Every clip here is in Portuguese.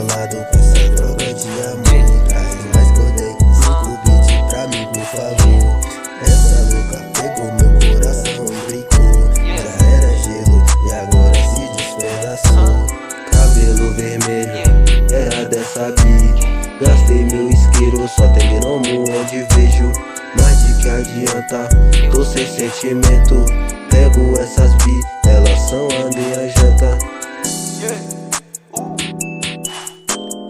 bolado com essa droga de amor. Traz mais codei, 5 beats pra mim, por favor. Essa louca pegou meu coração e brincou. Já era gelo e agora se despedaçou. Cabelo vermelho, era dessa bi. Gastei meu isqueiro, só tem gnomo onde vejo. Mas de que adianta, tô sem sentimento. Pego essas bi, elas são a minha janta.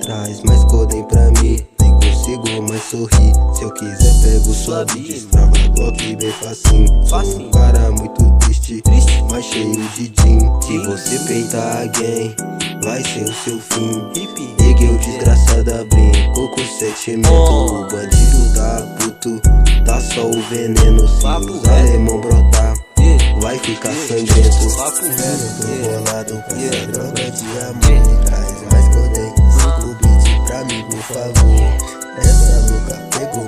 Traz mais codem pra mim, nem consigo mais sorrir. Se eu quiser pego sua bi, destrava bloco bem facinho. Sou um cara muito triste, mas cheio de gin. Se você peitar alguém, vai ser o seu fim. Negueu desgraçada, brincou com sentimento. O bandido da puto, tá só o veneno. Se os alemão brotar, vai ficar sangrento. Tô bolado com essa droga de amor. Traz mais codem, 5 beats pra mim, por favor. Essa louca pegou